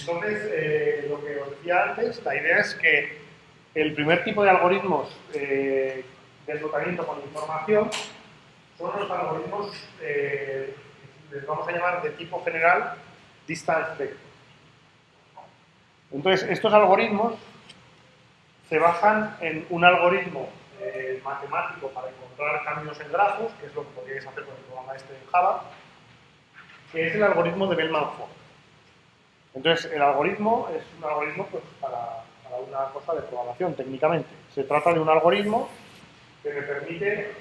Entonces, lo que os decía antes, la idea es que el primer tipo de algoritmos de enrutamiento con información son los algoritmos, les vamos a llamar de tipo general, distance vector. Entonces, estos algoritmos se basan en un algoritmo matemático para encontrar caminos en grafos, que es lo que podríais hacer con el programa este en Java, que es el algoritmo de Bellman-Ford. Entonces, el algoritmo es un algoritmo pues, para una cosa de programación, técnicamente. Se trata de un algoritmo que me permite,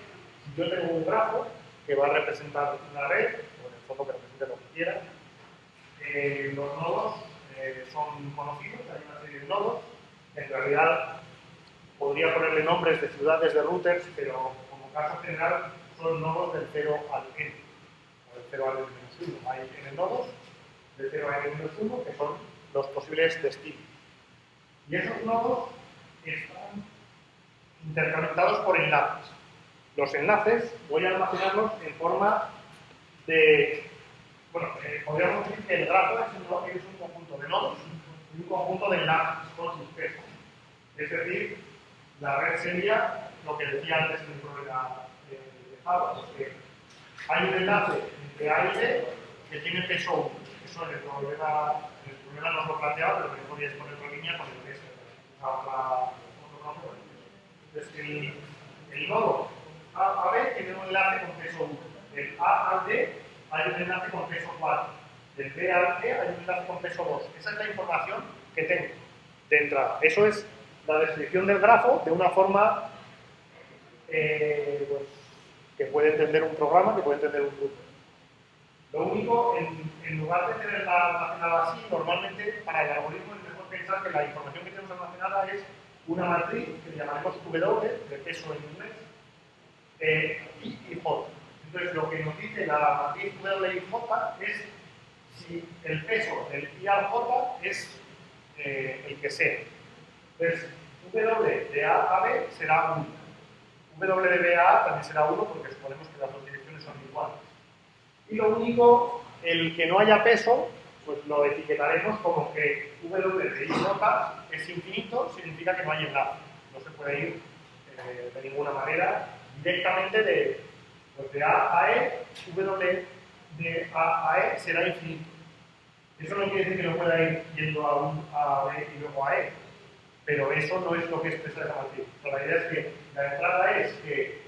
si yo tengo un grafo que va a representar una red, o en el fondo que represente lo que quiera, los nodos son conocidos, hay una serie de nodos. En realidad, podría ponerle nombres de ciudades, de routers, pero como caso general son nodos del 0 al n, o del 0 al n-1. Hay n nodos de 0 a n-1 que son los posibles destinos. Y esos nodos están interconectados por enlaces. Los enlaces voy a almacenarlos en forma de... Bueno, podríamos decir que el grafo es un conjunto de nodos y un conjunto de enlaces con sus pesos. Es decir, la red sería lo que decía antes en el problema de Java, que hay un enlace entre A y B que tiene peso 1. Eso en el problema nos lo planteaba, pero también podíais poner otra línea con el peso. Entonces, el nodo A a B tiene un enlace con peso 1. El A al D hay un enlace con peso 4. Del B al E hay un enlace con peso 2. Esa es la información que tengo de entrada. Eso es la descripción del grafo de una forma pues, que puede entender un programa, que puede entender un grupo. Lo único, en lugar de tenerla almacenada así, normalmente para el algoritmo es mejor pensar que la información que tenemos almacenada es una matriz que llamaremos W, de peso en inglés, I y J. Entonces, lo que nos dice la matriz W y J es si el peso del I al J es el que sea. Entonces, W de A a B será 1. W de B a A también será 1 porque suponemos que las dos direcciones son iguales. Y lo único, el que no haya peso, pues lo etiquetaremos como que W de I J es infinito, significa que no hay enlace. No se puede ir de ninguna manera directamente de A a E, W de A a E será infinito. Eso no quiere decir que no pueda ir yendo a B y luego a E, pero eso no es lo que expresa esa matriz. La idea es que la entrada es que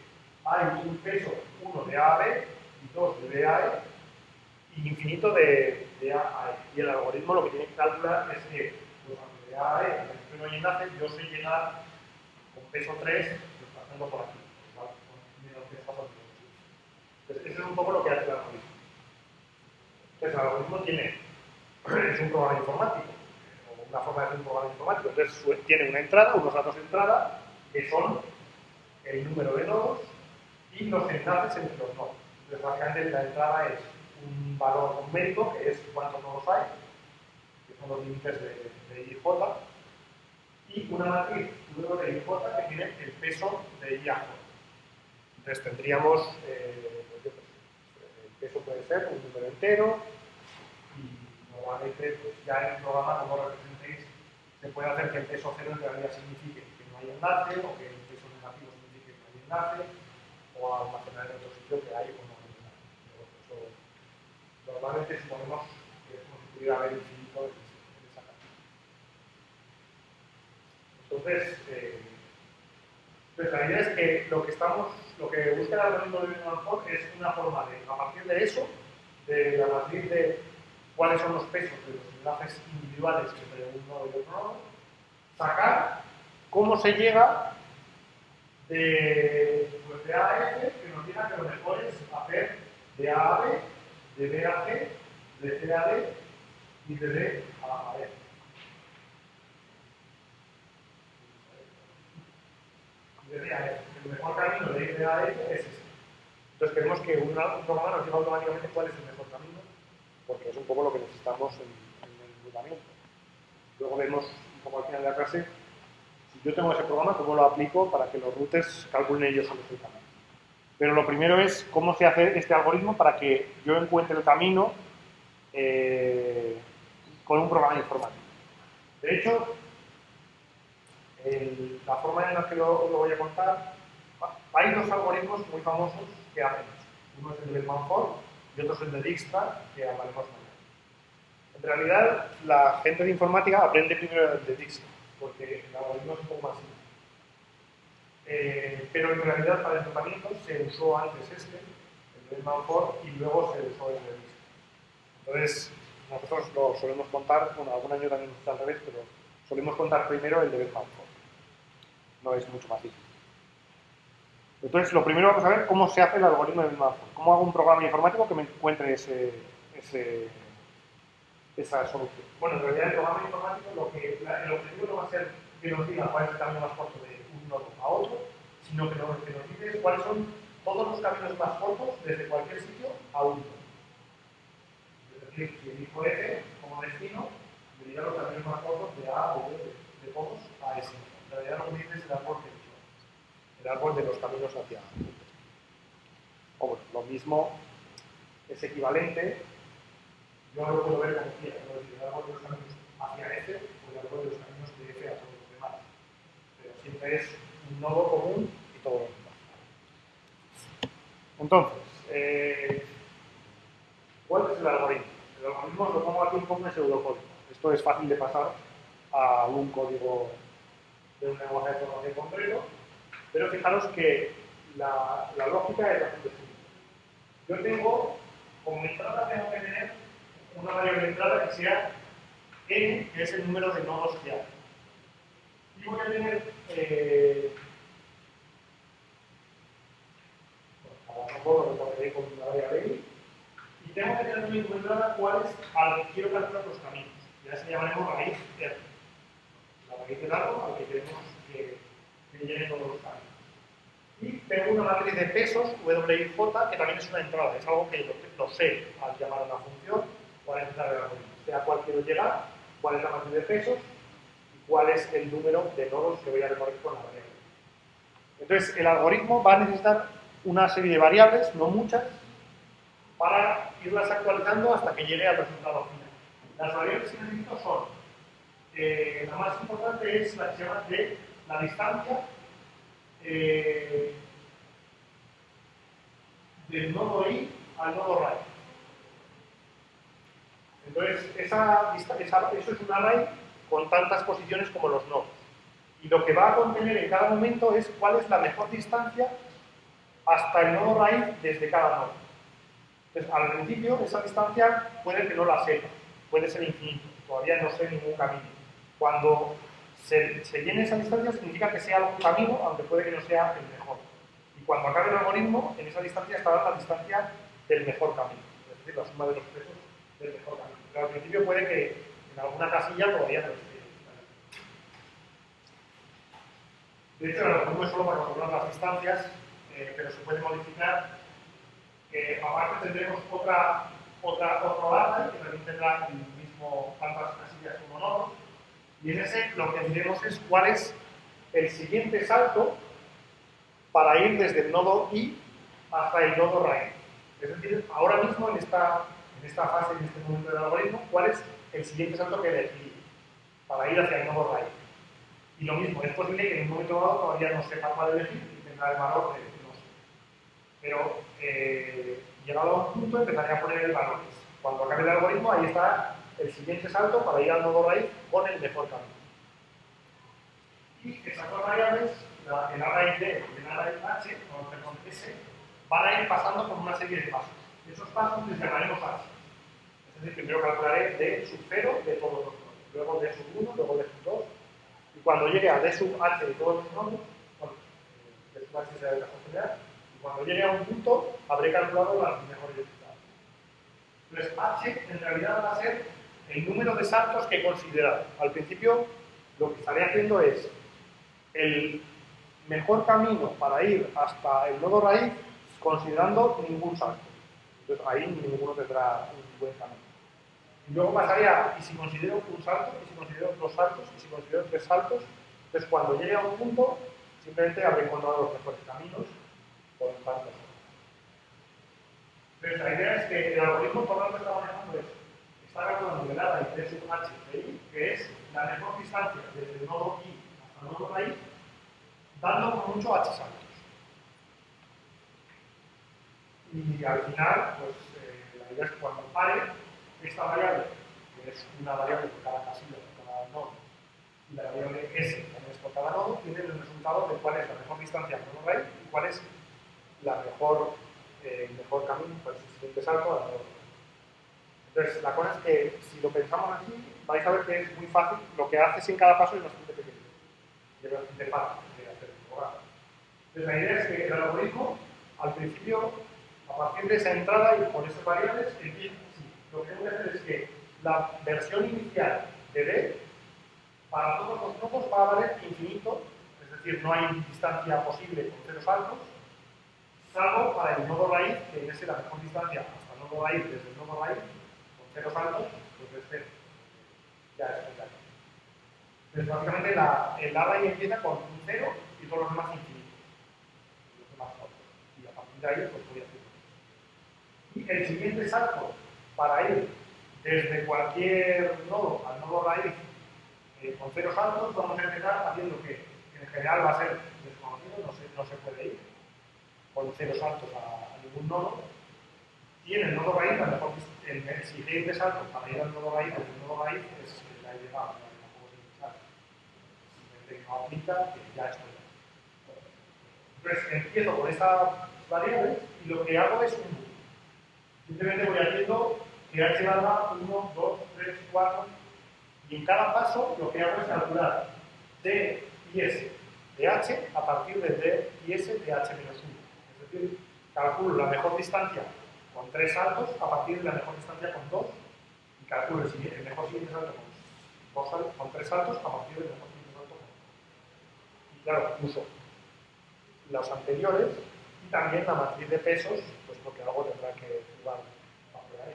hay un peso 1 de A a B y 2 de B a E y infinito de A a E. Y el algoritmo lo que tiene que calcular es que pues, de A a E, en el no hay enlace, yo sé llegar con peso 3 desplazando por aquí. ¿Vale? Entonces, eso es un poco lo que hace el algoritmo. Entonces, el algoritmo es un programa informático, o una forma de hacer un programa informático. Entonces, tiene una entrada, unos datos de entrada, que son el número de nodos y los enlaces entre los nodos. Entonces, básicamente, la entrada es un valor numérico, que es cuántos nodos hay, que son los límites de I y J, y una matriz W de I y J que tiene el peso de I a J. Entonces, tendríamos, el peso puede ser un número entero, y normalmente pues, ya en el programa, como representéis, se puede hacer que el peso cero en realidad signifique que no hay enlace, o que el peso negativo signifique que hay enlace, o almacenar en otro sitio que hay o no hay enlace. Pero eso, normalmente suponemos que es como si pudiera haber infinito en esa cantidad. Entonces, pues la idea es que lo que busca el algoritmo de Bellman-Ford es una forma de, a partir de eso, de la matriz de cuáles son los pesos de los enlaces individuales entre un nodo y otro nodo, sacar cómo se llega de A a F, que nos diga que lo mejor es hacer de A a B, de B a C, de C a D y de D a E. De D a F. El mejor camino de ir de A a F es ese. Entonces queremos que un programa nos diga automáticamente cuál es el mejor camino, porque es un poco lo que necesitamos en el enrutamiento. Luego vemos un poco al final de la clase, si yo tengo ese programa, cómo lo aplico para que los routers calculen ellos el camino. Pero lo primero es cómo se hace este algoritmo para que yo encuentre el camino con un programa informático. De hecho, la forma en la que lo voy a contar, hay dos algoritmos muy famosos que hacen eso. Uno es el de Bellman-Ford y otro es el de Dijkstra, que hablaremos mañana. En realidad, la gente de informática aprende primero el de Dijkstra, porque el algoritmo es un poco más simple. Pero en realidad para el tratamiento se usó antes el de Bellman-Ford, y luego se usó el de Dijkstra. Entonces, nosotros lo solemos contar, bueno, algún año también está al revés, pero solemos contar primero el de Bellman-Ford. No es mucho más difícil. Entonces, lo primero vamos a ver cómo se hace el algoritmo de Bellman-Ford. Cómo hago un programa informático que me encuentre esa solución. Bueno, en realidad el programa informático, el objetivo no va a ser que nos diga cuál es el camino más corto de un nodo a otro, sino que lo que nos dice es cuáles son todos los caminos más cortos desde cualquier sitio a un nodo. Es decir, si elijo F como destino, me dirá los caminos más cortos de A o de todos a S. En realidad lo que dice es el árbol que he dicho antes, el árbol de los caminos hacia A. O bueno, lo mismo es equivalente. Yo lo puedo ver como quiera, puedo decir el árbol de los caminos hacia F o el árbol de los caminos de F a todos los demás. Pero siempre es un nodo común y todo lo demás. Entonces, ¿cuál es el algoritmo? El algoritmo lo pongo aquí como un pseudocódigo. Esto es fácil de pasar a un código de un lenguaje de programación concreto, pero fijaros que la lógica es bastante simple. Yo tengo, como entrada, tengo que tener una variable de entrada que sea n, que es el número de nodos que hay. Y voy a tener, a lo mejor lo pondré con una variable i, y tengo que tener también como entrada cuáles al que quiero calcular los caminos. Ya se llamaremos raíz R. La raíz del árbol al que queremos que llene todos los caminos. Y tengo una matriz de pesos, WIJ, que también es una entrada. Es algo que lo sé al llamar a una función o al entrar el algoritmo. Sea cuál quiero llegar, cuál es la matriz de pesos y cuál es el número de nodos que voy a recorrer con la variable. Entonces, el algoritmo va a necesitar una serie de variables, no muchas, para irlas actualizando hasta que llegue al resultado final. Las variables que necesito son, la más importante es la que se llama de la distancia del nodo i al nodo raíz. Entonces, eso es un array con tantas posiciones como los nodos. Y lo que va a contener en cada momento es cuál es la mejor distancia hasta el nodo raíz desde cada nodo. Entonces, al principio, esa distancia puede que no la sepa, puede ser infinito, todavía no sé ningún camino. Cuando se llene esa distancia significa que sea algún camino, aunque puede que no sea el mejor. Y cuando acabe el algoritmo, en esa distancia estará la distancia del mejor camino, es decir, la suma de los pesos del mejor camino. Pero al principio puede que en alguna casilla todavía no esté. De hecho, el algoritmo es solo para controlar las distancias, pero se puede modificar. Aparte tendremos otro array que también tendrá el mismo tantas casillas como nodos, y en ese lo que diremos es cuál es el siguiente salto para ir desde el nodo i hasta el nodo raíz. Es decir, ahora mismo en esta fase, en este momento del algoritmo, cuál es el siguiente salto que elegir para ir hacia el nodo raíz. Y lo mismo, es posible que en un momento dado todavía no sepa cuál elegir y tendrá el valor de no sé. Pero llegado a un punto empezaré a poner valores. Cuando acabe el algoritmo, ahí está el siguiente salto para ir al nodo raíz con el mejor camino. Y esas dos variables, el array D y el array H, o perdón, S, van a ir pasando por una serie de pasos. Esos pasos les llamaremos H. Es decir, primero calcularé D sub 0 de todos los nodos, luego D sub 1, luego D sub 2, y cuando llegue a D sub H de todos los nodos, bueno, D sub H será el caso general, y cuando llegue a un punto, habré calculado las mejores distancias. Entonces, H en realidad va a ser el número de saltos que he considerado. Al principio, lo que estaré haciendo es el mejor camino para ir hasta el nodo raíz considerando ningún salto. Entonces, ahí ninguno tendrá un buen camino. Y luego pasaría, y si considero un salto, y si considero dos saltos, y si considero tres saltos, entonces cuando llegue a un punto, simplemente habré encontrado los mejores caminos por un salto. Entonces la idea es que el algoritmo por lo que está manejando es, está calculando el array de sub h de i, que es la mejor distancia desde el nodo i hasta el nodo raíz, dando como mucho h saltos. Y al final, pues la idea es que cuando pare esta variable, que es una variable por cada casilla, por cada nodo, y la variable s también es por cada nodo, tiene el resultado de cuál es la mejor distancia al nodo raíz y cuál es la mejor camino, pues el siguiente salto al nodo. Entonces, la cosa es que si lo pensamos así, vais a ver que es muy fácil, lo que haces en cada paso es bastante pequeño, y es bastante fácil de hacer en lugar. Entonces, la idea es que el algoritmo, al principio, a partir de esa entrada y con esas variables, empieza así. Lo que voy a hacer es que la versión inicial de D, para todos los nodos va a valer infinito, es decir, no hay distancia posible con cero saltos, salvo para el nodo raíz, que debe ser la mejor distancia hasta el nodo raíz, desde el nodo raíz, con cero saltos, pues es cero. Ya es ya. Entonces, básicamente, el array empieza con un cero y todos los demás infinitos. Los demás saltos. Y a partir de ahí, pues voy a hacer. Y el siguiente salto para ir desde cualquier nodo al nodo raíz con cero saltos, vamos a empezar haciendo que en general va a ser desconocido, no se puede ir con cero saltos a ningún nodo. Y en el nodo raíz, a lo mejor el siguiente salto para ir al nodo raíz, el nodo raíz es la llegada, simplemente no aplica, que ya estoy. Entonces empiezo con estas variables y lo que hago es un loop. Simplemente voy haciendo que h valga 1, 2, 3, 4 y en cada paso lo que hago es calcular d y s de h a partir de d y s de h menos 1. Es decir, calculo la mejor distancia con 3 saltos a partir de la mejor distancia con 2 y calculo el mejor siguiente salto con 3 saltos a partir del mejor siguiente salto con 2. Y claro, uso los anteriores y también la matriz de pesos, pues lo que hago tendrá que jugar a por ahí.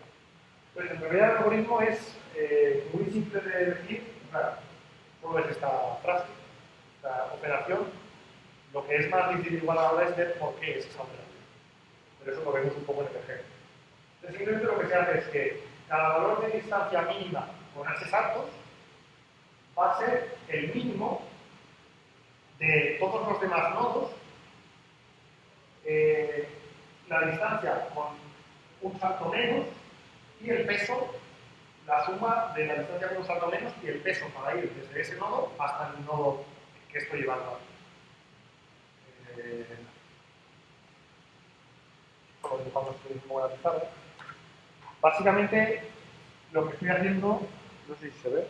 Entonces, en realidad el algoritmo es muy simple de decir, claro, solo es esta frase, esta operación. Lo que es más difícil igual ahora es ver por qué es esa operación. Pero eso lo vemos un poco en el ejemplo. Entonces, simplemente lo que se hace es que cada valor de distancia mínima con h saltos va a ser el mínimo de todos los demás nodos, la distancia con un salto menos y el peso, la suma de la distancia con un salto menos y el peso para ir desde ese nodo hasta el nodo que estoy llevando aquí. Cuando estoy muy analizado. Básicamente, lo que estoy haciendo, no sé si se ve,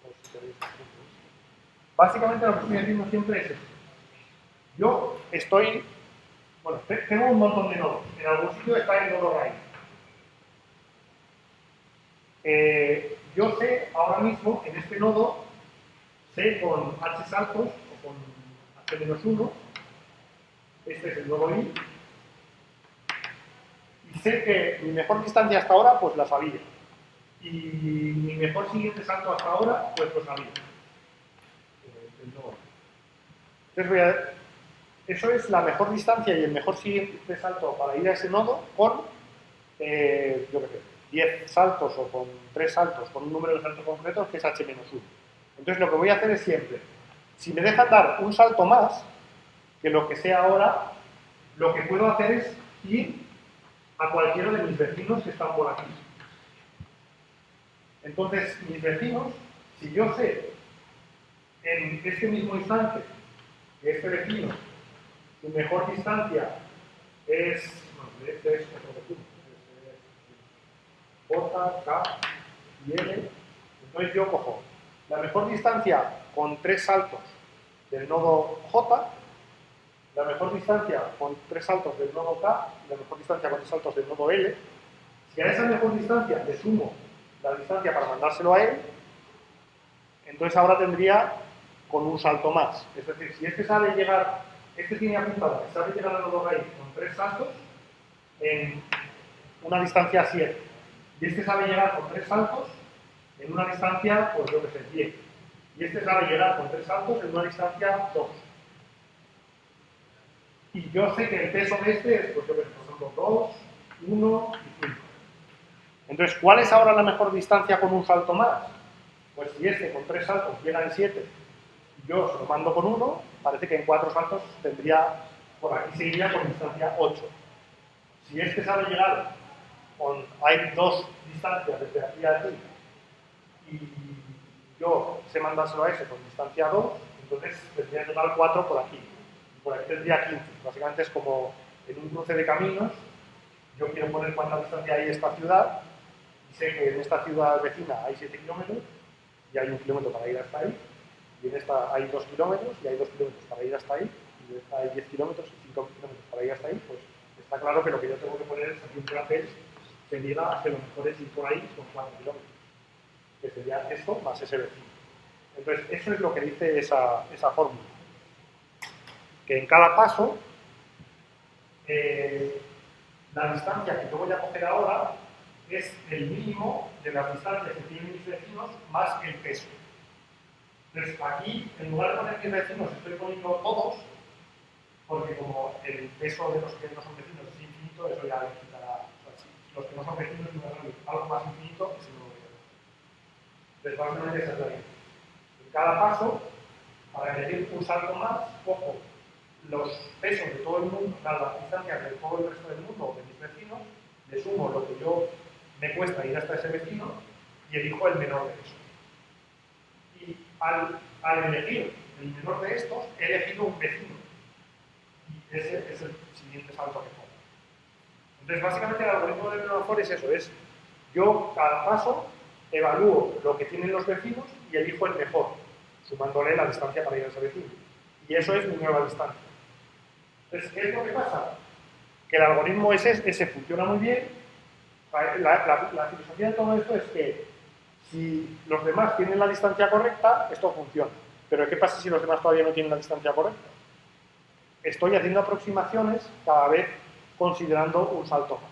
o si se ve. Básicamente lo que estoy haciendo siempre es esto. Yo estoy, bueno, tengo un montón de nodos. En algún sitio está el nodo raíz. Yo sé ahora mismo, en este nodo, sé con h saltos o con h-1, este es el nodo i, y sé que mi mejor distancia hasta ahora, pues la sabía. Y mi mejor siguiente salto hasta ahora, pues lo sabía. Entonces eso es la mejor distancia y el mejor siguiente salto para ir a ese nodo con, yo qué sé, 10 saltos o con 3 saltos, con un número de saltos concretos que es h-1. Entonces lo que voy a hacer es siempre, si me dejan dar un salto más que lo que sé ahora, lo que puedo hacer es ir a cualquiera de mis vecinos que están por aquí. Entonces, mis vecinos, si yo sé en este mismo instante que este vecino, su mejor distancia es, no, este es otro vecino, J, K y L, entonces yo cojo la mejor distancia con 3 saltos del nodo J, la mejor distancia con 3 saltos del nodo K y la mejor distancia con 3 saltos del nodo L. Si a esa mejor distancia le sumo la distancia para mandárselo a él, entonces ahora tendría con un salto más. Es decir, si este sabe llegar, este tiene apuntado que sabe llegar al nodo raíz con 3 saltos en una distancia 7, y este sabe llegar con 3 saltos en una distancia, pues yo que sé, 10, y este sabe llegar con 3 saltos en una distancia 2. Y yo sé que el peso de este es, pues yo que sé, por ejemplo, 2, 1 y 5. Entonces, ¿cuál es ahora la mejor distancia con un salto más? Pues si este con 3 saltos llega en 7, yo se lo mando con 1, parece que en 4 saltos tendría, por aquí seguiría con distancia 8. Si este sabe llegar hay 2 distancias desde aquí a aquí, y yo sé mandárselo a ese con distancia 2, entonces tendría en total 4 por aquí. Y por aquí tendría 15. Básicamente es como en un cruce de caminos, yo quiero poner cuánta distancia hay en esta ciudad, y sé que en esta ciudad vecina hay 7 kilómetros, y hay 1 kilómetro para ir hasta ahí, y en esta hay 2 kilómetros, y hay 2 kilómetros para ir hasta ahí, y en esta hay 10 kilómetros y 5 kilómetros para ir hasta ahí, pues está claro que lo que yo tengo que poner es aquí un papel que diga que lo mejor es ir por ahí con 4 kilómetros, que sería esto más ese vecino. Entonces, eso es lo que dice esa fórmula. Que en cada paso, la distancia que yo voy a coger ahora es el mínimo de las distancias que tienen mis vecinos más el peso. Entonces, aquí, en lugar de poner mis vecinos, estoy poniendo todos, porque como el peso de los que no son vecinos es infinito, eso ya le quitará. O sea, si los que no son vecinos tienen algo más infinito, eso no lo voy a hacer. Entonces, básicamente esa es la idea. En cada paso, para elegir un salto más, cojo los pesos de todo el mundo, las distancias de todo el resto del mundo o de mis vecinos, le sumo lo que yo me cuesta ir hasta ese vecino y elijo el menor de esos. Y al elegir el menor de estos, he elegido un vecino. Y ese es el siguiente salto que pongo. Entonces, básicamente el algoritmo de Menor es eso, es yo cada paso evalúo lo que tienen los vecinos y elijo el mejor, sumándole la distancia para ir a ese vecino. Y eso es mi nueva distancia. Entonces, ¿qué es lo que pasa? Que el algoritmo ese funciona muy bien. La filosofía de todo esto es que si los demás tienen la distancia correcta, esto funciona. Pero ¿qué pasa si los demás todavía no tienen la distancia correcta? Estoy haciendo aproximaciones cada vez considerando un salto más.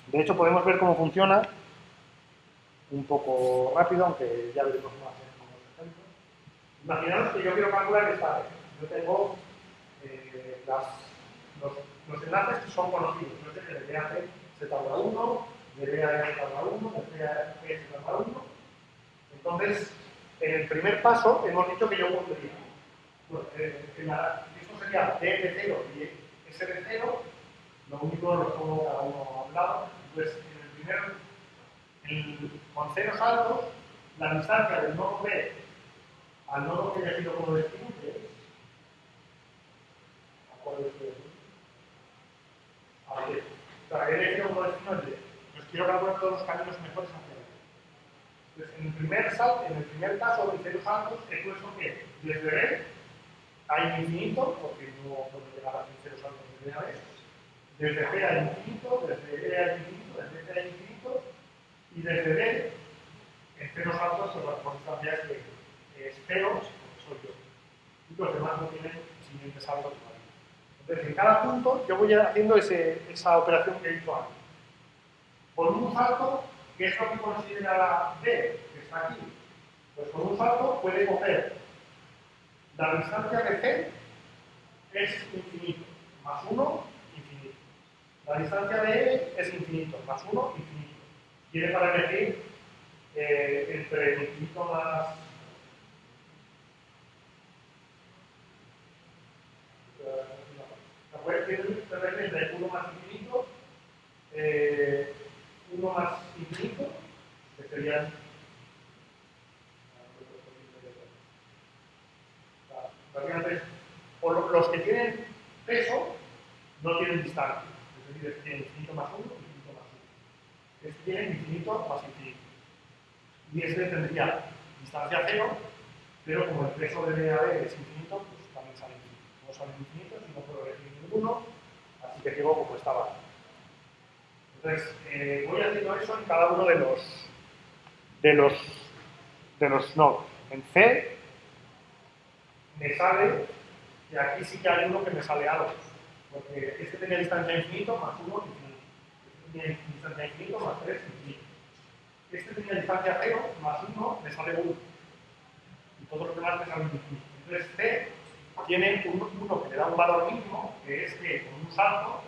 De hecho, podemos ver cómo funciona un poco rápido, aunque ya veremos más en los ejemplos. Imaginaos que yo quiero calcular esta vez. Yo tengo los enlaces que son conocidos. Yo sé que de BAC se tarda 1, de BAE se tarda 1, de BAE se tarda 1. Entonces, en el primer paso hemos dicho que yo pondría. Bueno, esto sería D de 0 y S de 0, lo único lo pongo cada uno a un lado. Entonces, con 0 saltos, la distancia del nodo B al nodo que he elegido como destino, que es. ¿A cuál es el destino? A D. O sea, he elegido como destino el D. Entonces, quiero calcular todos los caminos mejores hacia D. Entonces, en el primer caso de 0 saltos, he puesto que desde B hay infinito, porque no puedo llegar a 0 saltos desde A B. Desde B hay infinito, desde E hay infinito, desde C hay infinito, y desde D, en 0 saltos, pues las distancias que espero, soy yo. Y los demás no tienen siguiente salto todavía. Entonces, en cada punto, yo voy haciendo esa operación que he hecho antes. Con un salto, ¿qué es lo que considera la D, que está aquí? Pues con un salto puede coger la distancia de C es infinito, más 1, infinito. La distancia de E es infinito, más 1, infinito. Tiene para elegir entre el infinito más... entre 1 más infinito, 1 más infinito, que serían... Básicamente, los que tienen peso no tienen distancia. Es decir, tienen infinito más 1, infinito más 1. Este tiene infinito más infinito. Y este tendría distancia 0, pero como el peso de DAB es infinito, pues también sale infinito. No salen infinitos y no puedo elegir ninguno, así que quedo como estaba. Entonces, voy haciendo eso en cada uno de los nodos. En C me sale, y aquí sí que hay uno que me sale algo, porque este tenía distancia infinito más 1, infinito. Este tenía distancia infinito más 3, infinito. Este tenía distancia 0 más 1, me sale 1. Y todos los demás me salen infinito. Entonces C tiene uno que le da un valor mínimo, que es que con un salto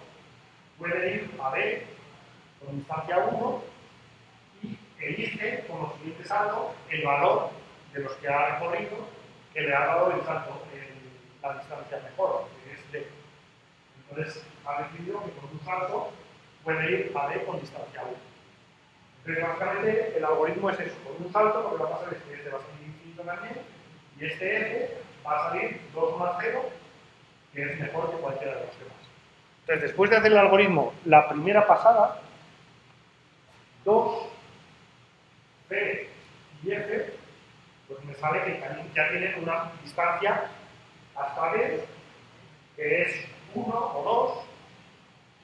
puede ir a B con distancia 1 y elige como siguiente salto el valor de los que ha recorrido que le ha dado el salto, la distancia mejor, que es D. Entonces ha decidido que con un salto puede ir a D con distancia 1. Entonces básicamente el algoritmo es eso, con un salto lo que va a pasar es que este va a salir infinito también y este F va a salir 2 más 0, que es mejor que cualquiera de los demás. Entonces, después de hacer el algoritmo, la primera pasada, 2, P y F, pues me sale que ya tienen una distancia hasta D, que es 1 o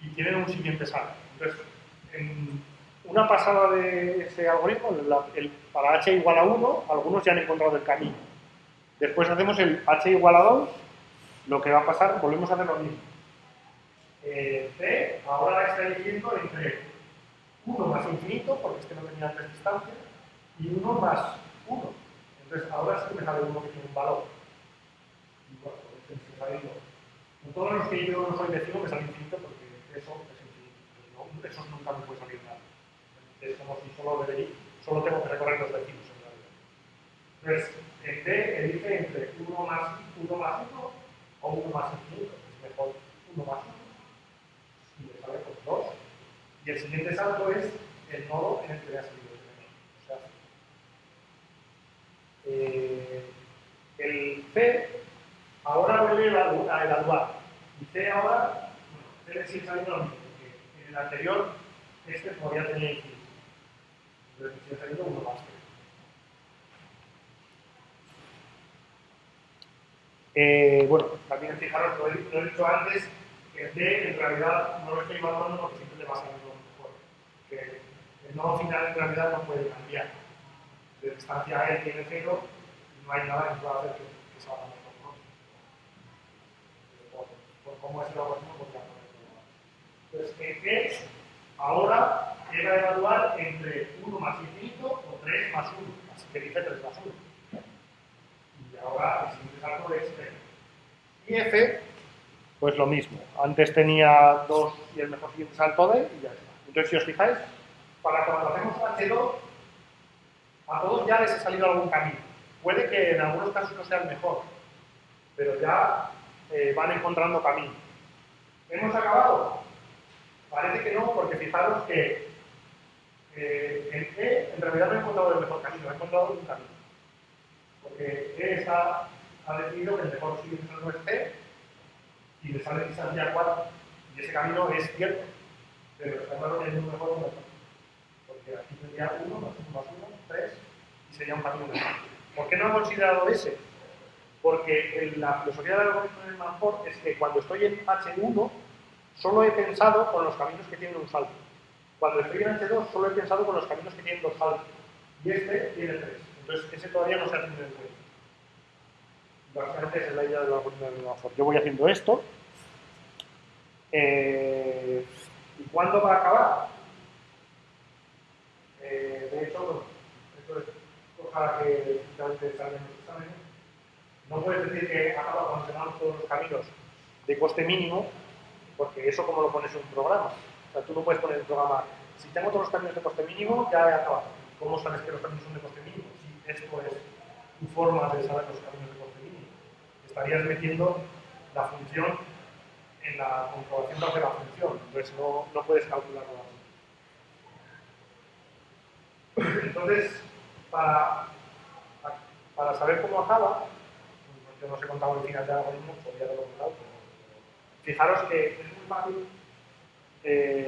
2, y tienen un siguiente salto. Entonces, en una pasada de ese algoritmo, para h igual a 1, algunos ya han encontrado el camino. Después hacemos el h igual a 2, lo que va a pasar, volvemos a hacer lo mismo. C ahora está eligiendo entre 1 más infinito, porque este no tenía 3 distancias, y 1 más 1. Entonces ahora sí que me sale uno que tiene un valor. Y bueno, pues me sale uno. Con todos los que yo no soy vecino me sale infinito, porque eso es infinito. No, eso nunca me puede salir nada. Es como si solo tengo que recorrer los vecinos en realidad. Entonces, en D elige entre 1 más 1 o 1 más infinito. Es mejor 1 más 1. Y le sale por 2. Y el siguiente salto es el nodo en el que le ha salido el menor. El C ahora vuelve a evaluar. Y C ahora, bueno, C sigue saliendo lo mismo, porque en el anterior este todavía tenía infinito. Entonces sigue saliendo 1 más 3. Bueno, también fijaros, lo he dicho antes, que el D en realidad no lo estoy evaluando porque siempre le va a salir lo mejor. Que el nodo final en realidad no puede cambiar. De distancia E tiene 0 y no hay nada que pueda hacer que salga mejor, ¿no? Por cómo es el algoritmo, podría ponerlo. Entonces, el que ahora llega a evaluar entre 1 más infinito o 3 más 1. Así que dice 3 más 1. Y ahora el siguiente salto es 3. Y F, pues lo mismo. Antes tenía 2 y el mejor siguiente salto D y ya está. Entonces, si os fijáis, para cuando hacemos H2, a todos ya les ha salido algún camino. Puede que en algunos casos no sea el mejor, pero ya van encontrando camino. ¿Hemos acabado? Parece que no, porque fijaros que en E en realidad no he encontrado el mejor camino, he encontrado un camino. Porque E ha decidido que el mejor siguiente salto es C y le sale distancia 4. Y ese camino es cierto, pero está claro que hay un mejor camino. Porque aquí tendría 1 más 1 más 1, 3, y sería un camino mejor. ¿Por qué no he considerado ese? Porque la filosofía del algoritmo de Manford es que cuando estoy en H1, solo he pensado con los caminos que tienen un salto. Cuando estoy en H2, solo he pensado con los caminos que tienen 2 saltos. Y este tiene 3. Entonces, ese todavía no se ha tenido en cuenta. Básicamente esa es la idea del algoritmo de Manford. Yo voy haciendo esto. ¿Y cuándo va a acabar? De hecho, bueno, esto es cosa que realmente sale en los exámenes. No puedes decir que acaba cuando tengamos todos los caminos de coste mínimo, porque eso como lo pones en un programa. O sea, tú no puedes poner en un programa, si tengo todos los caminos de coste mínimo, ya he acabado. ¿Cómo sabes que los caminos son de coste mínimo? Si esto es tu forma de saber los caminos de coste mínimo. Estarías metiendo la función en la comprobación de la función, entonces no puedes calcularlo así. Entonces, para saber cómo acaba, yo no os he contado el final del algoritmo, podría haberlo contado, pero fijaros que es muy fácil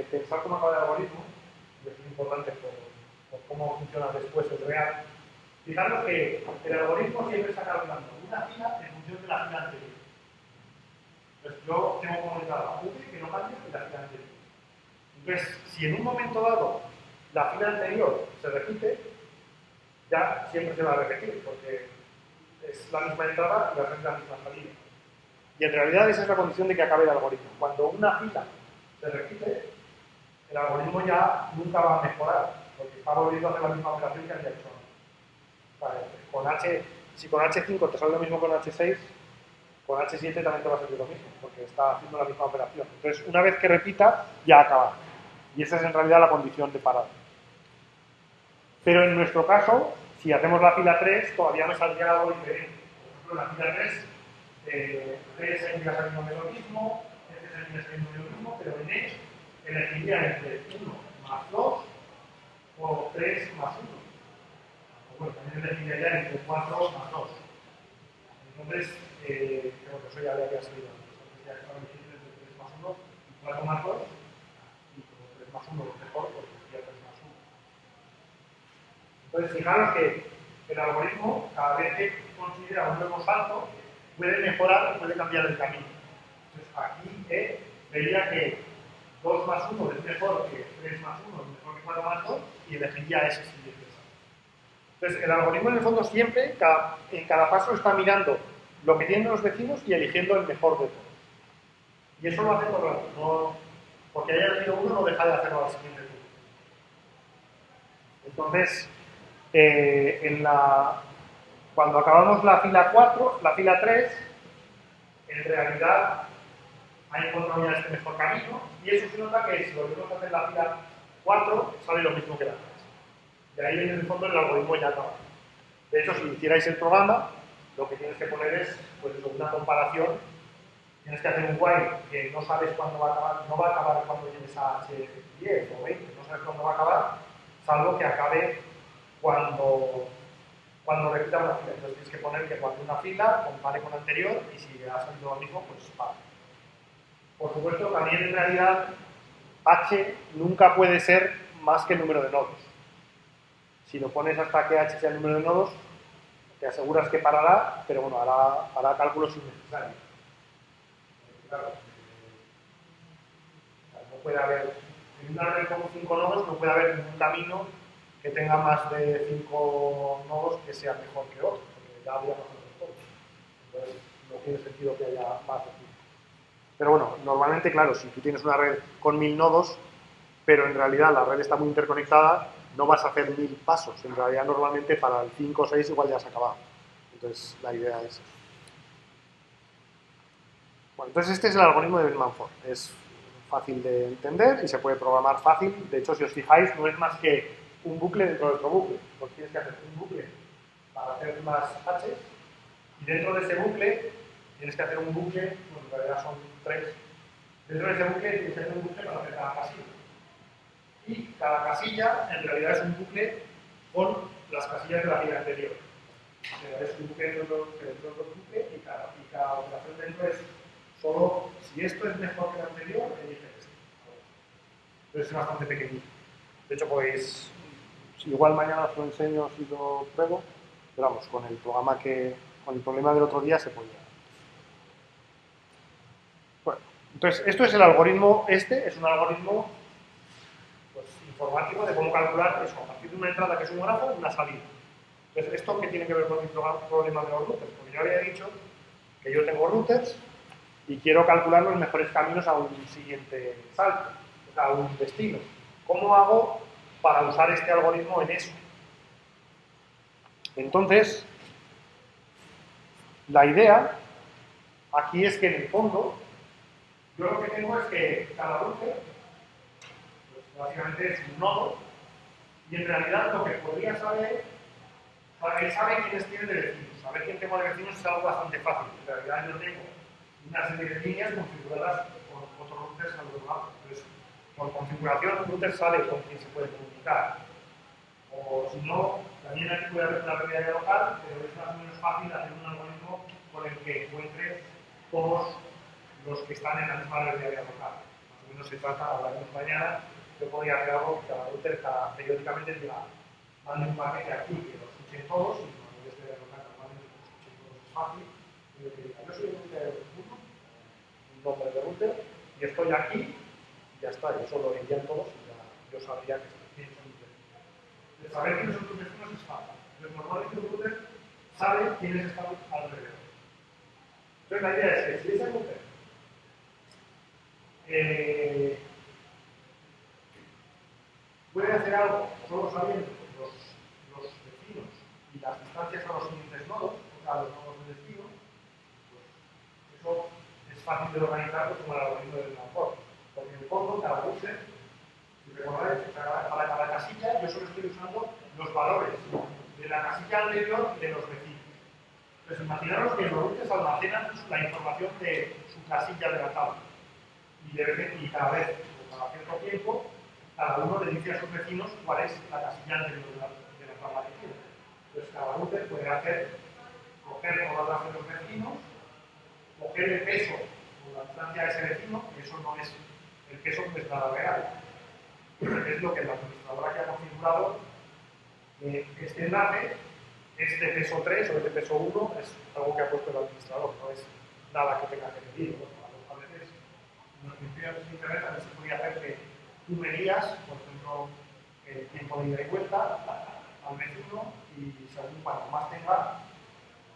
pensar cómo acaba el algoritmo, y es importante por cómo funciona después el real. Fijaros que el algoritmo siempre está calculando una fila en función de la fila anterior. Entonces yo tengo como entrada V que no cambia y la fila anterior. Entonces, si en un momento dado la fila anterior se repite, ya siempre se va a repetir, porque es la misma entrada y va a ser la misma salida. Y en realidad esa es la condición de que acabe el algoritmo. Cuando una fila se repite, el algoritmo ya nunca va a mejorar, porque está volviendo a hacer la misma operación que había hecho antes. Si con H5 te sale lo mismo con H6, con H7 también te va a salir lo mismo, porque está haciendo la misma operación. Entonces, una vez que repita, ya acaba. Y esa es en realidad la condición de parada. Pero en nuestro caso, si hacemos la fila 3, todavía me saldría algo diferente. Por ejemplo, en la fila 3, 3 seguiría saliendo lo mismo, este seguiría saliendo lo mismo, pero en E elegiría entre 1 más 2 o 3 más 1. Bueno, también elegiría ya entre 4 más 2. Entonces, creo que eso ya había salido antes. Entonces ya estaba eligiendo entre 3 más 1 y 4 más 2. Y como 3 más 1 es mejor, pues elegiría 3 más 1. Entonces, fijaros que el algoritmo, cada vez que considera un nuevo salto, puede mejorar, puede cambiar el camino. Entonces, aquí vería que 2 más 1 es mejor que 3 más 1, es mejor que 4 más 2, y elegiría ese siguiente salto. Entonces, el algoritmo en el fondo siempre, en cada paso, está mirando lo que tienen los vecinos y eligiendo el mejor de todos. Y eso lo hace todo el rato. No, porque haya elegido uno, no deja de hacerlo al siguiente turno. Entonces, cuando acabamos la fila 4, la fila 3, en realidad ha encontrado ya este mejor camino, y eso se nota que si volvemos a hacer la fila 4, sale lo mismo que la 3. De ahí en el fondo el algoritmo ya acaba. De hecho, si hicierais el programa, lo que tienes que poner es pues, una comparación. Tienes que hacer un while que no sabes cuándo va a acabar, no va a acabar cuando llegues a H10 o 20, no sabes cuándo va a acabar, salvo que acabe cuando repita una fila. Entonces tienes que poner que cuando una fila compare con la anterior y si ha salido lo mismo, pues para. Por supuesto, también en realidad H nunca puede ser más que el número de nodos. Si lo pones hasta que H sea el número de nodos, te aseguras que parará, pero bueno, hará cálculos innecesarios. Claro, no puede haber, en una red con 5 nodos no puede haber ningún camino que tenga más de 5 nodos que sea mejor que otro, porque ya habría pasado de todo. Entonces, no tiene sentido que haya más de 5. Pero bueno, normalmente, claro, si tú tienes una red con 1000 nodos, pero en realidad la red está muy interconectada, no vas a hacer 1000 pasos. En realidad, normalmente para el 5 o 6 igual ya has acabado. Entonces, la idea es... Bueno, entonces este es el algoritmo de Bellman-Ford. Es fácil de entender y se puede programar fácil. De hecho, si os fijáis, no es más que un bucle dentro de otro bucle. Pues tienes que hacer un bucle para hacer más H y dentro de ese bucle tienes que hacer un bucle, bueno, en realidad son 3. Dentro de ese bucle tienes que hacer un bucle para hacer cada casilla. Y cada casilla en realidad es un bucle con las casillas de la fila anterior. O sea, es un bucle dentro de otro bucle y cada operación dentro es solo, si esto es mejor que el anterior, elige este. Entonces es bastante pequeñito. De hecho, pues, igual mañana os lo enseño si lo pruebo, pero vamos, con el problema del otro día se podía. Bueno, entonces, esto es el algoritmo, es un algoritmo pues, informático de cómo calcular eso, a partir de una entrada que es un grafo, una salida. Entonces, ¿esto qué tiene que ver con el problema de los routers? Porque yo había dicho que yo tengo routers y quiero calcular los mejores caminos a un siguiente salto, o sea, a un destino. ¿Cómo hago para usar este algoritmo en eso? Entonces, la idea aquí es que en el fondo, yo lo que tengo es que cada router, pues básicamente es un nodo, y en realidad lo que podría saber, él sabe quiénes tienen de vecinos. Saber quién tengo de vecinos es algo bastante fácil. En realidad yo tengo una serie de líneas configuradas con otros routers al otro lado. Entonces, por configuración, el router sabe con quién se puede comunicar. O si no, también aquí puede haber una red de área local, pero es más o menos fácil hacer un algoritmo con el que encuentre todos los que están en la misma red de área local. Más o menos se trata, hablaremos mañana, yo podría hacer algo que cada router periódicamente diga, mande un paquete aquí que lo escuchen todos, y cuando yo estoy área local normalmente lo escuchen todos es fácil, y yo que diga, yo soy un router 1, un nombre de router, y estoy aquí, y ya está, yo solo irían todos y ya yo sabría que estoy de saber quiénes son tus vecinos es fácil. Entonces, normalmente un router sabe quiénes están alrededor. Entonces, la idea es que si ese router puede hacer algo solo sabiendo los vecinos y las distancias a los siguientes nodos, o sea, a los nodos de destino, pues eso es fácil de organizar como el algoritmo del Bellman-Ford. Porque en el fondo, cada router, si ¿Recordáis? Para cada casilla yo solo estoy usando los valores de la casilla anterior de los vecinos. Entonces, imaginaros que los routers almacenan la información de su casilla de la tabla. Y cada vez, o cada cierto tiempo, cada uno le dice a sus vecinos cuál es la casilla anterior de la tabla que tiene. Entonces, cada router puede coger todas las datos de los vecinos, coger el peso o la distancia de ese vecino, y eso no es, el peso no es nada real. Es lo que la administradora que ha configurado este enlace, este peso 3 o este peso 1 es algo que ha puesto el administrador, no es nada que tenga que medir. A veces en los principios de internet también se podía hacer que tú medías, por ejemplo, el tiempo de ida y vuelta al vecino y según cuanto más tenga,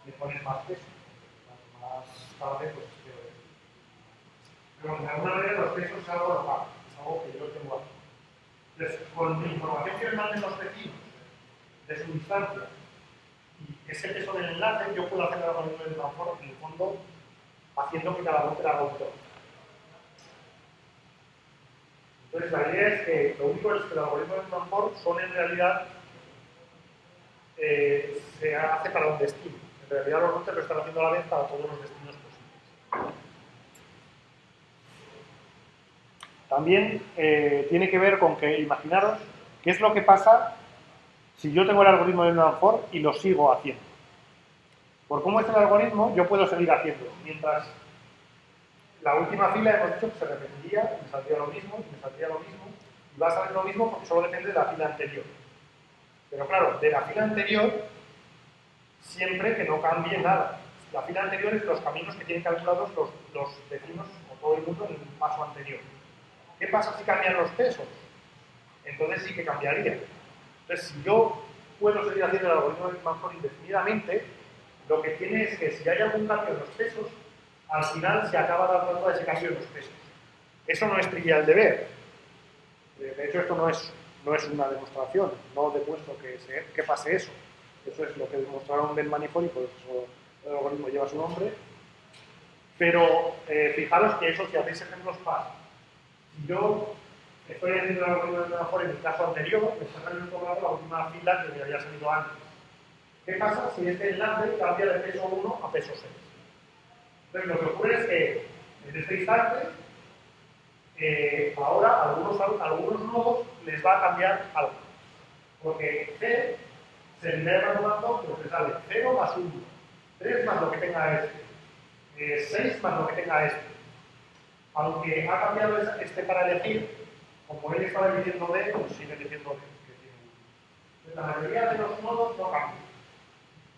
le pones más peso. Cuanto más tarde, pues peor. Pero de alguna manera los pesos es algo local, es algo que yo tengo aquí. Entonces, con la información que me manden los vecinos de su distancia y ese peso del enlace, yo puedo hacer el algoritmo de transform en el fondo haciendo que cada router haga un toque. Entonces, la idea es que lo único es que el algoritmo de transform son en realidad se hace para un destino. En realidad los routers lo están haciendo a la vez para todos los destinos posibles. También tiene que ver con que, imaginaros, qué es lo que pasa si yo tengo el algoritmo de transform y lo sigo haciendo. Por cómo es el algoritmo, yo puedo seguir haciendo. Mientras la última fila hemos dicho que se repetiría, me saldría lo mismo, y me saldría lo mismo, y va a salir lo mismo porque solo depende de la fila anterior. Pero claro, de la fila anterior, siempre que no cambie nada. La fila anterior es los caminos que tienen calculados los vecinos o todo el mundo en el paso anterior. ¿Qué pasa si cambian los pesos? Entonces sí que cambiaría. Entonces, si yo puedo seguir haciendo el algoritmo de transform indefinidamente, lo que tiene es que si hay algún cambio en los pesos, al final se acaba dando ese cambio en los pesos. Eso no es trivial de ver. De hecho, esto no es una demostración. No demuestro que pase eso. Eso es lo que demostraron del manifold y por eso el algoritmo lleva su nombre. Pero fijaros que eso, si hacéis ejemplos, pasa. Si yo estoy haciendo el algoritmo de mejor en el caso anterior, me está saliendo todo la última fila que me había salido antes. ¿Qué pasa si este enlace cambia de peso 1 a peso 6? Entonces, lo que ocurre es que en este instante, ahora algunos nodos les va a cambiar algo. Porque C se libera renovando porque sale 0 más 1, 3 más lo que tenga este, 6 más lo que tenga este. Aunque ha cambiado este para elegir, como él estaba eligiendo D, pues sigue eligiendo D. La mayoría de los nodos no cambian.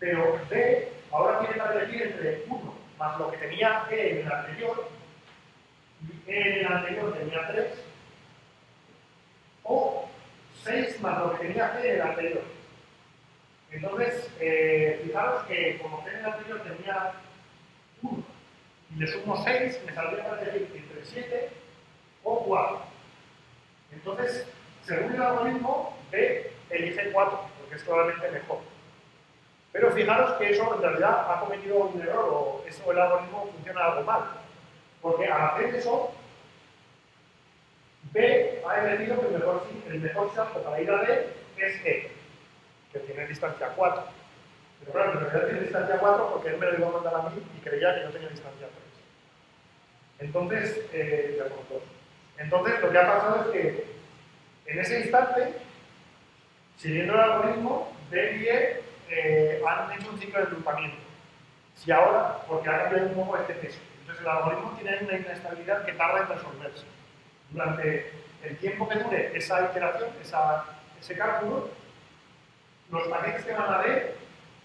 Pero D ahora tiene para elegir entre 1 más lo que tenía E en el anterior, y E en el anterior tenía 3, o 6 más lo que tenía C en el anterior. Entonces, fijaros que como C en el anterior tenía 1 y le sumo 6, me saldría para elegir entre 7 o 4. Entonces, según el algoritmo, B elige 4, porque es probablemente mejor. Pero fijaros que eso en realidad ha cometido un error, o eso el algoritmo funciona algo mal. Porque al hacer eso, B ha elegido que el mejor salto para ir a D es E, que tiene distancia 4. Pero claro, en realidad tiene distancia 4 porque él me lo iba a mandar a mí y creía que yo tenía distancia 3. Entonces, lo que ha pasado es que en ese instante, siguiendo el algoritmo, D y E han hecho un ciclo de enlutamiento. Si ahora, porque ha cambiado un poco este peso. Entonces, el algoritmo tiene una inestabilidad que tarda en resolverse. Durante el tiempo que dure esa iteración, ese cálculo, los paquetes que van a D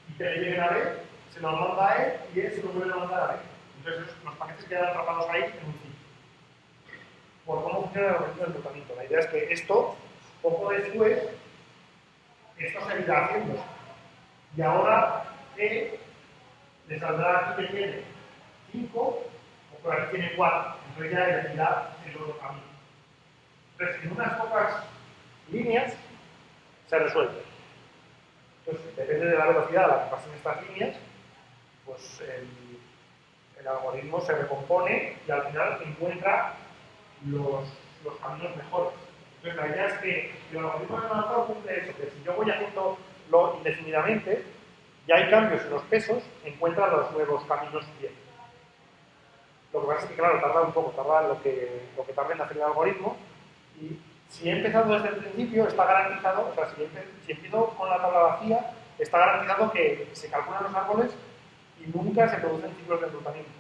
y que le lleguen a D, se los manda a E y E se los vuelve a mandar a D. Entonces, los paquetes quedan atrapados ahí en un ciclo. Por cómo funciona el algoritmo de enlutamiento. La idea es que esto, poco después, esto seguirá haciéndose. Y ahora E le saldrá aquí que tiene 5 o por aquí tiene 4. Entonces ya elegirá el otro camino. Entonces, en unas pocas líneas se resuelve. Entonces, depende de la velocidad a la que pasen estas líneas, pues el algoritmo se recompone y al final encuentra los caminos mejores. Entonces, la idea es que el algoritmo de Manfort cumple eso, que si yo voy haciéndolo indefinidamente, ya hay cambios en los pesos, encuentra los nuevos caminos bien. Lo que pasa es que, claro, tarda un poco, tarda lo que tarda en hacer el algoritmo, y si he empezado desde el principio, está garantizado, o sea, si empiezo con la tabla vacía, está garantizado que se calculan los árboles y nunca se producen ciclos de enrutamiento.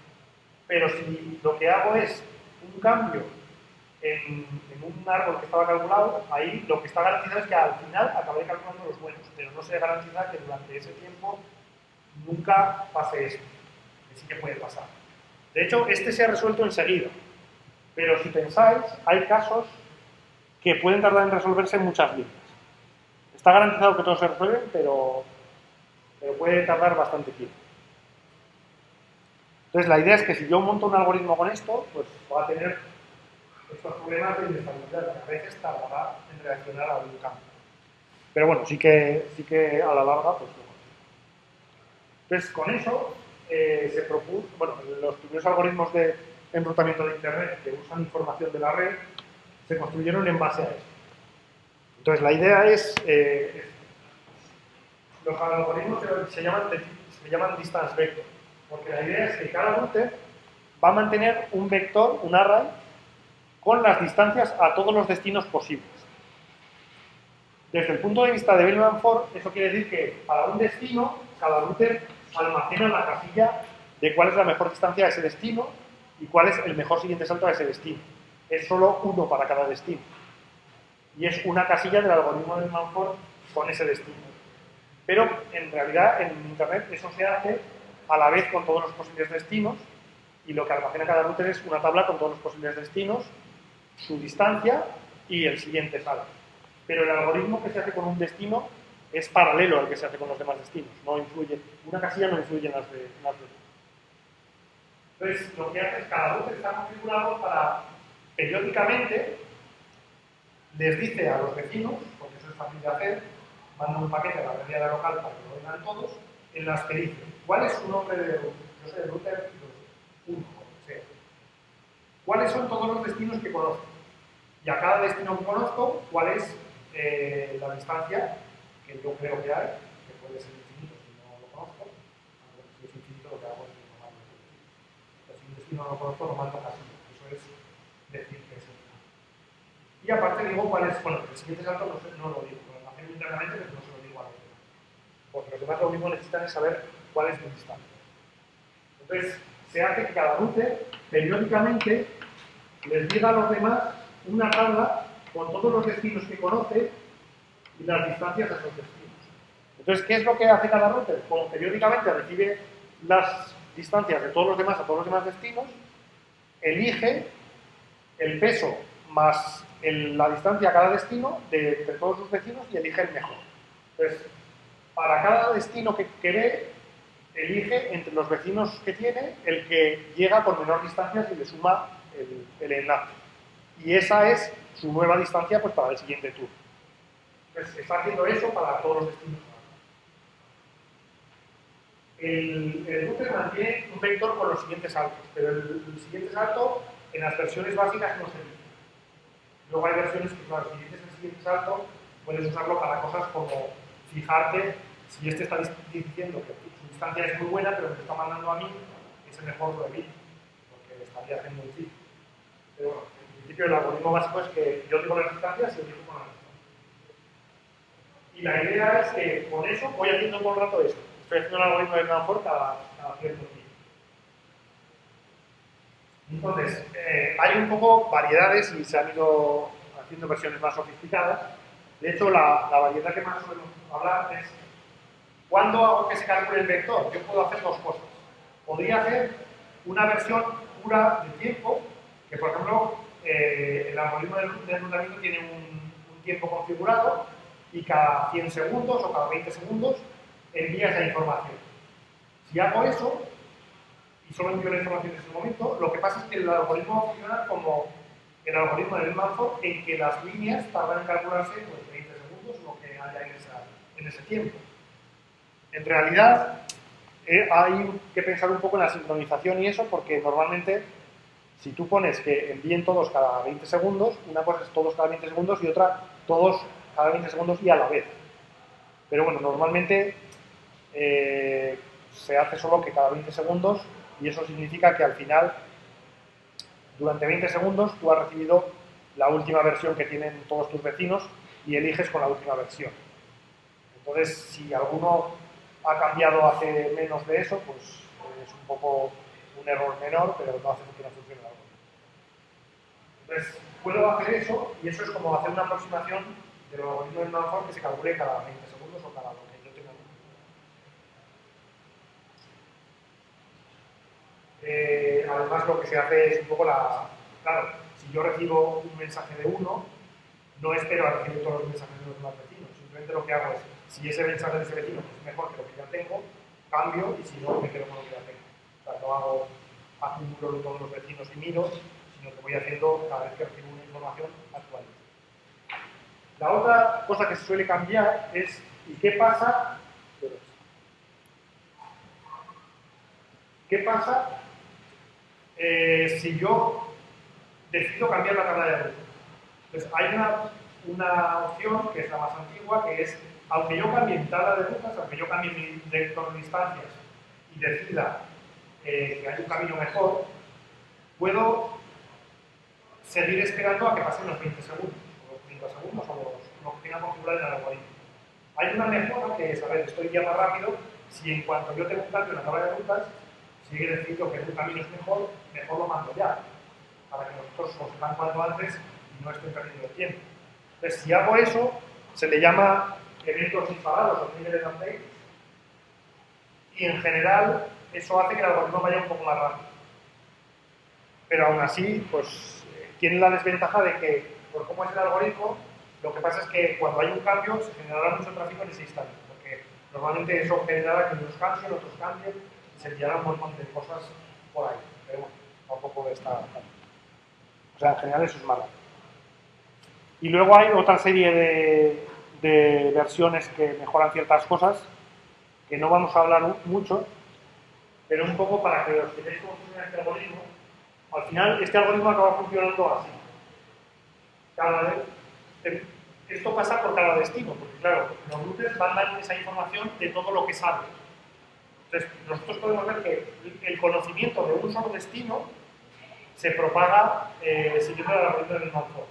Pero si lo que hago es un cambio en un árbol que estaba calculado, ahí lo que está garantizado es que al final acabaré calculando los buenos, pero no se garantiza que durante ese tiempo nunca pase eso, que sí que puede pasar. De hecho, este se ha resuelto enseguida, pero si pensáis, hay casos que pueden tardar en resolverse en muchas líneas. Está garantizado que todos se resuelven, pero puede tardar bastante tiempo. Entonces, la idea es que si yo monto un algoritmo con esto, pues va a tener estos problemas de inestabilidad, que a veces tardará en reaccionar a un cambio. Pero bueno, sí que a la larga, pues no. Entonces, con eso se propuso, bueno, los primeros algoritmos de enrutamiento de Internet que usan información de la red se construyeron en base a eso. Entonces, la idea es, los algoritmos se llaman distance vector, porque la idea es que cada router va a mantener un vector, un array, con las distancias a todos los destinos posibles. Desde el punto de vista de Bellman-Ford, eso quiere decir que para un destino, cada router almacena la casilla de cuál es la mejor distancia a ese destino y cuál es el mejor siguiente salto a ese destino. Es solo uno para cada destino. Y es una casilla del algoritmo de Bellman-Ford con ese destino. Pero, en realidad, en Internet eso se hace a la vez con todos los posibles destinos, y lo que almacena cada router es una tabla con todos los posibles destinos, su distancia y el siguiente salto. Pero el algoritmo que se hace con un destino es paralelo al que se hace con los demás destinos. No influye, una casilla no influye en las de Entonces, lo que hace es que cada router está configurado para, periódicamente, les dice a los vecinos, porque eso es fácil de hacer, manda un paquete a la red de local para que lo oigan todos, en las que dice, ¿cuál es su nombre de router? Yo soy el router 1, como sea. ¿Cuáles son todos los destinos que conozco? Y a cada destino que conozco, ¿cuál es la distancia que yo creo que hay? Que puede ser infinito si no lo conozco. Si es infinito, lo que hago es tomarlo. Pero si un destino no lo conozco, lo mando casi. Eso es decir que es infinito. Y aparte digo cuál es, bueno, el siguiente salto no lo digo, lo almaceno internamente, pero no se lo digo a los demás. Porque los demás lo mismo necesitan es saber cuál es mi distancia. Entonces, se hace que cada router periódicamente les diga a los demás una tabla con todos los destinos que conoce y las distancias de esos destinos. Entonces, ¿qué es lo que hace cada router? Como periódicamente recibe las distancias de todos los demás a todos los demás destinos, elige el peso más la distancia a cada destino de todos sus vecinos y elige el mejor. Entonces, para cada destino que ve, elige entre los vecinos que tiene el que llega con menor distancia y le suma el enlace. Y esa es su nueva distancia pues, para el siguiente tour. Entonces, está haciendo eso para todos los destinos. El router mantiene un vector con los siguientes saltos, pero el siguiente salto en las versiones básicas no se dice. Luego hay versiones que, claro, si dices el siguiente salto, puedes usarlo para cosas como fijarte si este está diciendo que su distancia es muy buena, pero me está mandando a mí, ese mejor lo evito, porque le estaría haciendo un ciclo. Pero bueno, en principio el algoritmo básico es que yo digo las distancias y yo digo con las distancias. Y la idea es que con eso voy haciendo todo el rato esto. Estoy haciendo el algoritmo de Bellman-Ford cada cierto tiempo. Entonces, hay un poco variedades y se han ido haciendo versiones más sofisticadas. De hecho, la variedad que más solemos hablar es ¿cuándo hago que se calcule el vector? Yo puedo hacer dos cosas. Podría hacer una versión pura de tiempo, que por ejemplo, el algoritmo de enrutamiento tiene un tiempo configurado y cada 100 segundos o cada 20 segundos envía esa información. Si hago eso, y solo envío la información en ese momento, lo que pasa es que el algoritmo va a funcionar como el algoritmo de Bellman-Ford, en que las líneas tardan en calcularse pues, 20 segundos, lo que haya en ese tiempo. En realidad, hay que pensar un poco en la sincronización y eso, porque normalmente Si tú pones que envíen todos cada 20 segundos, una cosa es todos cada 20 segundos y otra todos cada 20 segundos y a la vez. Pero bueno, normalmente se hace solo que cada 20 segundos y eso significa que al final, durante 20 segundos, tú has recibido la última versión que tienen todos tus vecinos y eliges con la última versión. Entonces, si alguno ha cambiado hace menos de eso, pues es un poco un error menor, pero no hace que no funcione el algoritmo. Entonces, puedo hacer eso y eso es como hacer una aproximación del algoritmo de Manford que se calcule cada 20 segundos o cada lo que yo tenga. Además, lo que se hace es un poco la... Claro, si yo recibo un mensaje de uno, no espero a recibir todos los mensajes de los demás vecinos. Simplemente lo que hago es, si ese mensaje de ese vecino es mejor que lo que ya tengo, cambio y si no, me quedo con lo que ya tengo. O sea, no hago acumulo de todos los vecinos y miro, sino que voy haciendo cada vez que recibo una información actual. La otra cosa que se suele cambiar es, ¿y qué pasa? ¿Qué pasa si yo decido cambiar la tabla de ruta? Entonces, hay una opción que es la más antigua, que es, aunque yo cambie mi tabla de rutas, aunque yo cambie mi director de distancias y decida que hay un camino mejor, puedo seguir esperando a que pasen los 20 segundos, o los 30 segundos, o lo que tenga configurado en el algoritmo. Hay una mejora que es, a ver, estoy ya más rápido, si en cuanto yo tengo un cambio en la tabla de rutas, si he decidido que un camino es mejor, mejor lo mando ya, para que nosotros lo sepan cuanto antes y no estén perdiendo el tiempo. Entonces, si hago eso, se le llama eventos disparados o niveles de update, y en general eso hace que el algoritmo vaya un poco más rápido. Pero aún así, pues tiene la desventaja de que, por cómo es el algoritmo, lo que pasa es que cuando hay un cambio se generará mucho tráfico en ese instante, porque normalmente eso generará que unos cambien, otros cambien, y se enviará un montón de cosas por ahí. Pero bueno, tampoco está... O sea, en general eso es malo. Y luego hay otra serie de versiones que mejoran ciertas cosas, que no vamos a hablar mucho, pero un poco para que os veáis cómo funciona este algoritmo. Al final, este algoritmo acaba funcionando así. Esto pasa por cada destino, porque claro, los routers mandan esa información de todo lo que saben. Entonces, nosotros podemos ver que el conocimiento de un solo destino se propaga siguiendo el algoritmo del Manford.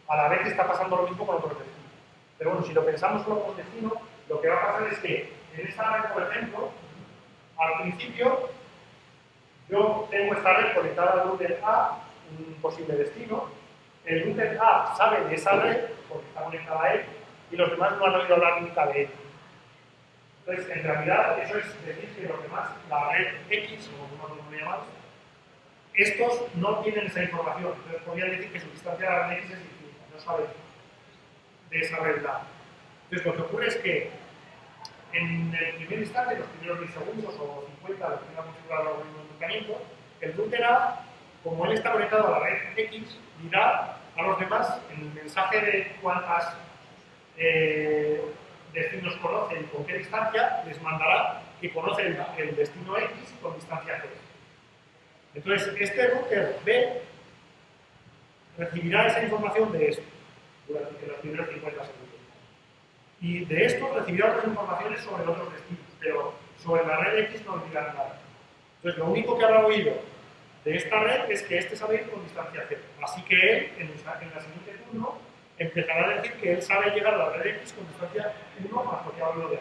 A la vez está pasando lo mismo con otros destinos. Pero bueno, si lo pensamos solo como destino, lo que va a pasar es que en esta red, por ejemplo, al principio yo tengo esta red conectada al router A, un posible destino. El router A sabe de esa red porque está conectada a él y los demás no han oído hablar nunca de él. Entonces, en realidad, eso es decir que los demás, la red X, o como lo llamamos, estos no tienen esa información. Entonces, podrían decir que su distancia a la red X es infinita, no saben de esa red A. Entonces, lo que ocurre es que en el primer instante, en los primeros 10 segundos o 50, lo que tenga configurado el algoritmo de enrutamiento, el router A, como él está conectado a la red X, dirá a los demás el mensaje de cuántas destinos conoce y con qué distancia, les mandará que conoce el destino X con distancia 0. Entonces, este router B recibirá esa información de esto durante los primeros 50 segundos. Y de esto recibirá otras informaciones sobre otros destinos, pero sobre la red X no dirá nada. Entonces, lo único que habrá oído de esta red es que este sabe ir con distancia 0. Así que él, en la siguiente turno, empezará a decir que él sabe llegar a la red X con distancia 1 más lo que ha oído de A.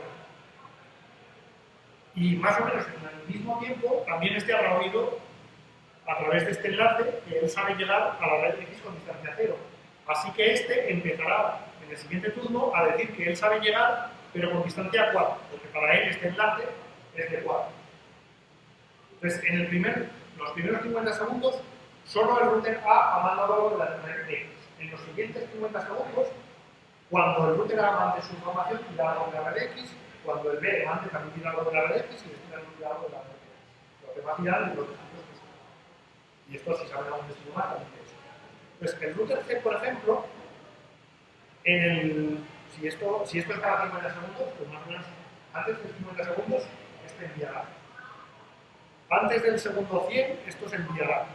Y más o menos en el mismo tiempo, también este habrá oído, a través de este enlace, que él sabe llegar a la red X con distancia 0. Así que este empezará en el siguiente turno a decir que él sabe llegar, pero con distancia 4, porque para él este enlace es de 4. Entonces, los primeros 50 segundos, solo el router A ha mandado algo de la red X. En los siguientes 50 segundos, cuando el router A mande su información, dirá algo de la red X, cuando el B mande también dirá algo de la red X y el C también dirá algo de la red X. Lo que va a tirar es los destinos que son. Y esto, si saben algún destino más, también es. Entonces, el router C, por ejemplo, si esto es cada 50 segundos, pues más o menos antes de 50 segundos, este enviará. Antes del segundo 100, esto se enviará.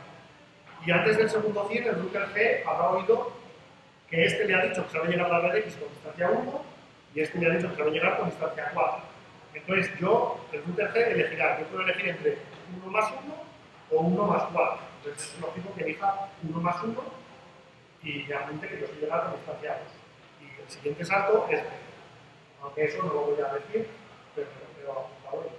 Y antes del segundo 100, el router G habrá oído que este le ha dicho que se va a llegar a la red X con distancia 1 y este le ha dicho que se va a llegar con distancia 4. Entonces yo, el router G, elegirá, yo puedo elegir entre 1 más 1 o 1 más 4. Entonces es lógico que elija 1 más 1 y realmente que yo estoy llegando con distancia 2. Y el siguiente salto es B. Aunque eso no lo voy a decir, pero apuntado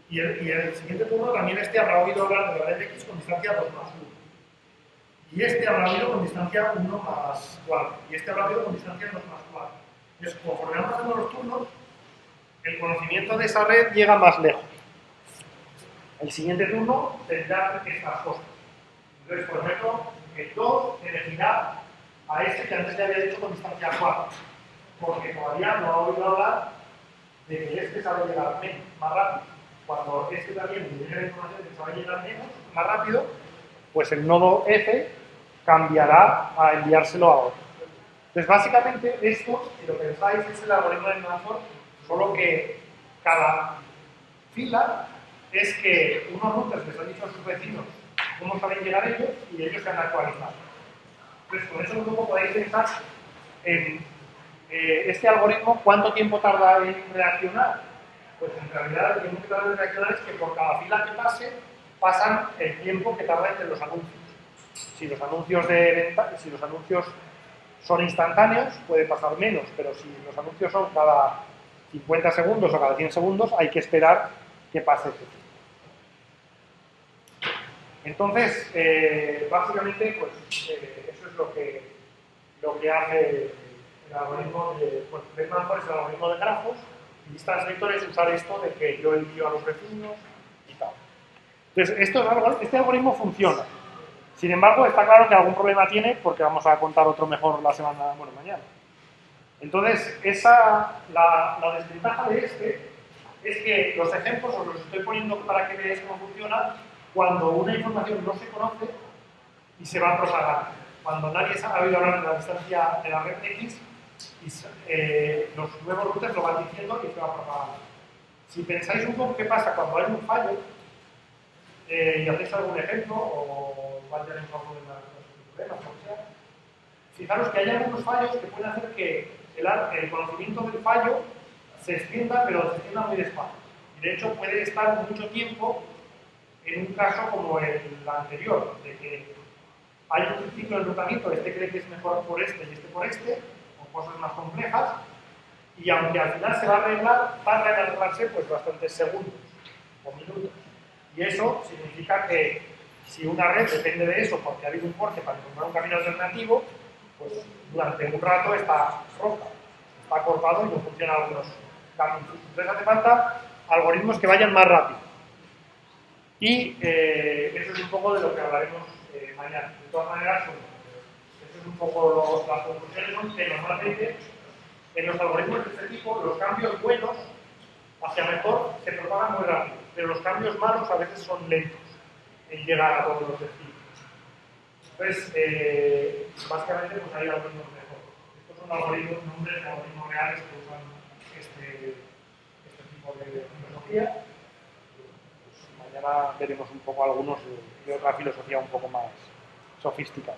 y el siguiente turno también este habrá oído hablar de la red X con distancia 2 más 1. Y este habrá oído con distancia 1 más 4. Y este habrá oído con distancia 2 más 4. Entonces, conforme vamos haciendo los turnos, el conocimiento de esa red llega más lejos. El siguiente turno tendrá estas cosas. Entonces, por ejemplo, el 2 elegirá a este que antes le había dicho con distancia 4, porque todavía no ha oído hablar de que este sabe llegar menos, más rápido. Cuando este también le llegue la información de que sabe llegar menos, más rápido, pues el nodo F cambiará a enviárselo a otro. Entonces, básicamente, esto, si lo pensáis, es el algoritmo de Manford, solo que cada fila es que unos routers les han dicho a sus vecinos cómo saben llegar ellos y ellos se han actualizado. Entonces, con eso un poco podéis pensar en este algoritmo, ¿cuánto tiempo tarda en reaccionar? Pues en realidad el tiempo que tarda en reaccionar es que por cada fila que pase, pasan el tiempo que tarda entre los anuncios. Si los anuncios de venta, si los anuncios son instantáneos, puede pasar menos, pero si los anuncios son cada 50 segundos o cada 100 segundos, hay que esperar que pase ese tiempo. Entonces, básicamente, pues eso es lo que hace el algoritmo de Manford, es el algoritmo de grafos, y Distance Vector es usar esto de que yo envío a los vecinos y tal. Entonces, este algoritmo funciona. Sin embargo, está claro que algún problema tiene, porque vamos a contar otro mejor la semana, bueno, mañana. Entonces, la desventaja de este es que los ejemplos os los estoy poniendo para que veáis cómo funciona cuando una información no se conoce y se va a propagar. Cuando nadie ha oído hablar de la distancia de la red X, los nuevos routers lo van diciendo y se va propagando. Si pensáis un poco qué pasa cuando hay un fallo, y hacéis algún ejemplo, o igual ya habéis algo de los problemas, o sea, fijaros que hay algunos fallos que pueden hacer que el conocimiento del fallo se extienda, pero se extienda muy despacio. Y de hecho puede estar mucho tiempo en un caso como el anterior, de que hay un ciclo de enrutamiento, este cree que es mejor por este y este por este, o cosas más complejas, y aunque al final se va a arreglar, va a arreglarse pues bastantes segundos o minutos. Y eso significa que si una red depende de eso porque ha habido un corte para encontrar un camino alternativo, pues durante un rato está roja, está cortado y no funciona algunos caminos. Entonces hace falta algoritmos que vayan más rápido. Y eso es un poco de lo que hablaremos mañana. De todas maneras, eso es un poco las conclusiones, son que normalmente en los algoritmos de este tipo los cambios buenos hacia mejor se propagan muy rápido, pero los cambios malos a veces son lentos en llegar a todos los destinos. Entonces, básicamente pues hay algoritmos mejor. Estos son nombres de algoritmos reales que usan este tipo de filosofía. Pues mañana veremos un poco algunos de otra filosofía un poco más sofisticada.